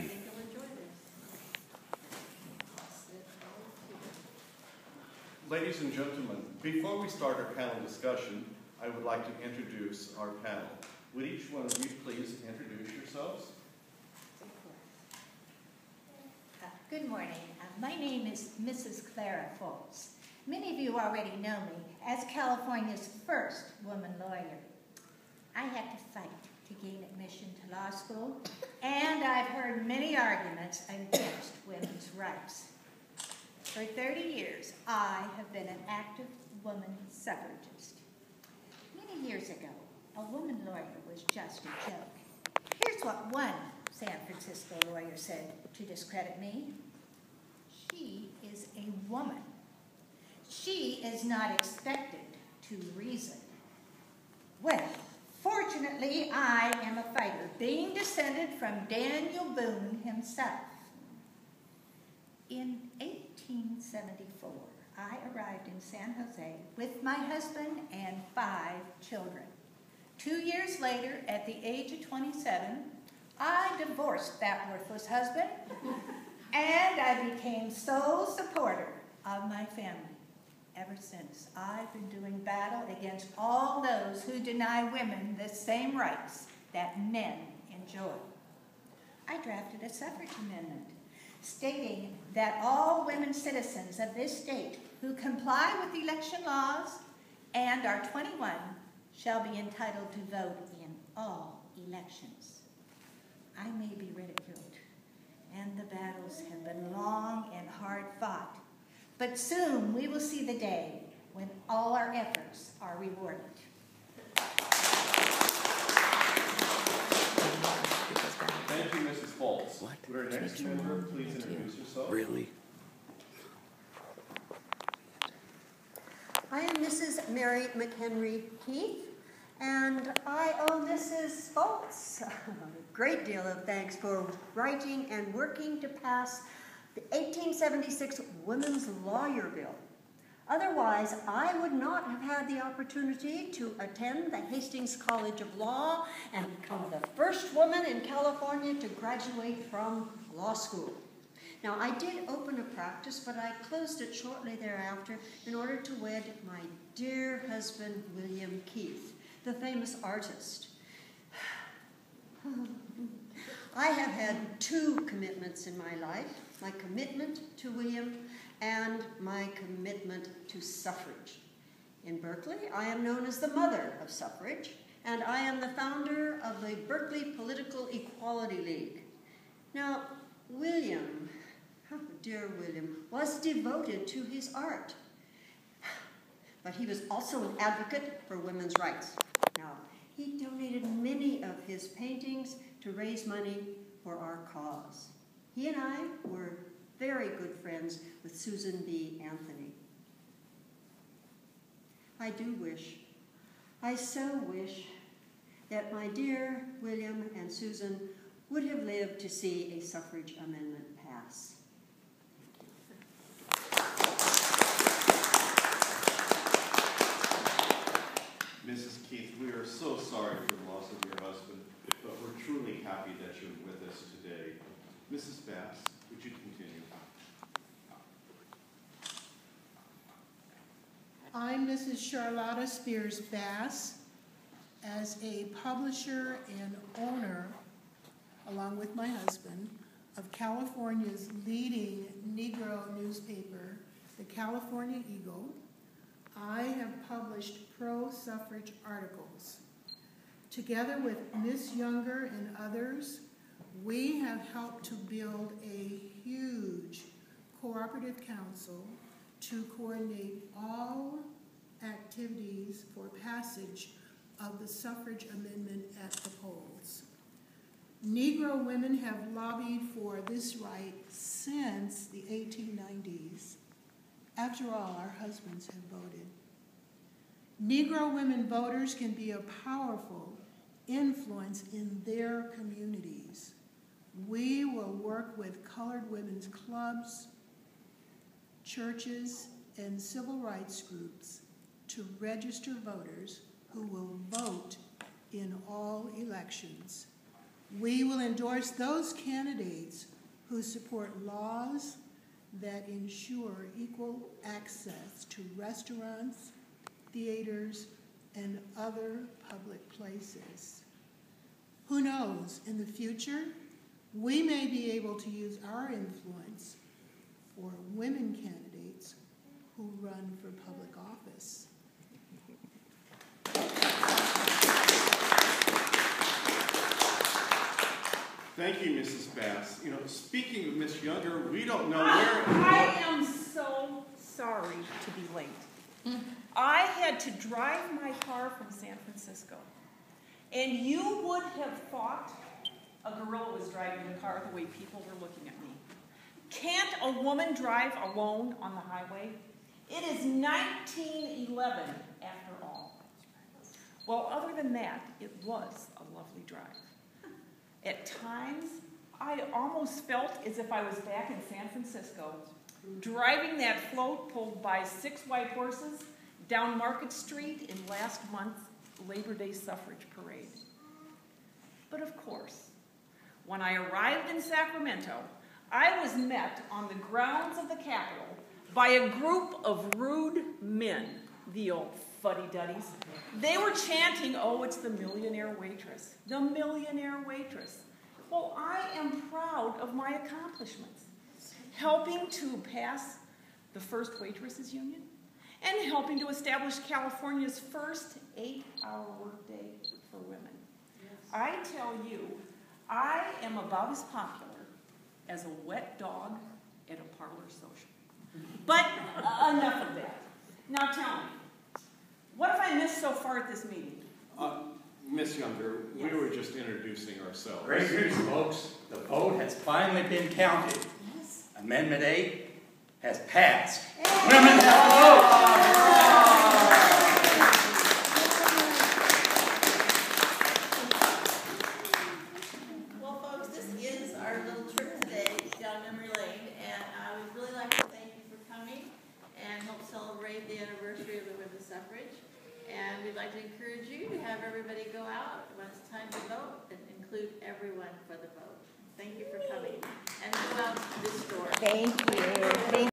think you'll enjoy this. Ladies and gentlemen, before we start our panel discussion, I would like to introduce our panel. Would each one of you please introduce yourselves? Good morning. My name is Mrs. Clara Foltz. Many of you already know me as California's first woman lawyer. I had to fight to gain admission to law school, and I've heard many arguments against women's rights. For 30 years, I have been an active woman suffragist. Many years ago, a woman lawyer was just a joke. Here's what one San Francisco lawyer said to discredit me. She is a woman. She is not expected to reason. Well, fortunately, I am a fighter, being descended from Daniel Boone himself. In 1874, I arrived in San Jose with my husband and 5 children. 2 years later, at the age of 27, I divorced that worthless husband, and I became sole supporter of my family. Ever since, I've been doing battle against all those who deny women the same rights that men enjoy. I drafted a suffrage amendment stating that all women citizens of this state who comply with election laws and are 21 shall be entitled to vote in all elections. I may be ridiculed, and the battles have been long and hard fought, but soon we will see the day when all our efforts are rewarded. Thank you, Mrs. Foltz. Would our next member please introduce yourself? Really? I am Mrs. Mary McHenry Keith, and I owe Mrs. Foltz a great deal of thanks for writing and working to pass the 1876 Women's Lawyer Bill. Otherwise, I would not have had the opportunity to attend the Hastings College of Law and become the first woman in California to graduate from law school. Now, I did open a practice, but I closed it shortly thereafter in order to wed my dear husband, William Keith, the famous artist. I have had 2 commitments in my life, my commitment to William and my commitment to suffrage. In Berkeley, I am known as the mother of suffrage, and I am the founder of the Berkeley Political Equality League. Now, William, dear William, was devoted to his art, but he was also an advocate for women's rights. Now, he donated many of his paintings to raise money for our cause. He and I were very good friends with Susan B. Anthony. I so wish that my dear William and Susan would have lived to see a suffrage amendment pass. Mrs. Keith, we are so sorry for the loss of your husband, but we're truly happy that you're with us today. Mrs. Bass, would you continue? I'm Mrs. Charlotta Spears Bass. As a publisher and owner, along with my husband, of California's leading Negro newspaper, the California Eagle, I have published pro-suffrage articles. Together with Miss Younger and others, we have helped to build a huge cooperative council to coordinate all activities for passage of the suffrage amendment at the polls. Negro women have lobbied for this right since the 1890s. After all, our husbands have voted. Negro women voters can be a powerful influence in their communities. We will work with colored women's clubs, churches, and civil rights groups to register voters who will vote in all elections. We will endorse those candidates who support laws that ensure equal access to restaurants, theaters, and other public places. Who knows, in the future, we may be able to use our influence for women candidates who run for public office. Thank you, Mrs. Bass. You know, speaking of Miss Younger, we don't know where... I am so sorry to be late. I had to drive my car from San Francisco. And you would have thought a gorilla was driving the car the way people were looking at me. Can't a woman drive alone on the highway? It is 1911 after all. Well, other than that, it was a lovely drive. At times, I almost felt as if I was back in San Francisco, driving that float pulled by 6 white horses down Market Street in last month's Labor Day suffrage parade. But of course, when I arrived in Sacramento, I was met on the grounds of the Capitol by a group of rude men, the old fuddy-duddies. They were chanting, "Oh, it's the millionaire waitress, the millionaire waitress." Well, I am proud of my accomplishments, helping to pass the first waitresses union and helping to establish California's first 8-hour workday for women. Yes. I tell you, I am about as popular as a wet dog at a parlor social. But enough of that. Now tell me, what have I missed so far at this meeting? Miss Younger, Yes. we were just introducing ourselves. Great news, folks. The vote has finally been counted. Yes. Amendment 8 has passed. Women have a vote. Well, folks, this is our little trip today down memory lane, and I would really like to thank you for coming and help celebrate the anniversary of the women's suffrage. And we'd like to encourage you to have everybody go out when it's time to vote and include everyone for the vote. Thank you for coming. And go out this door. Thank you.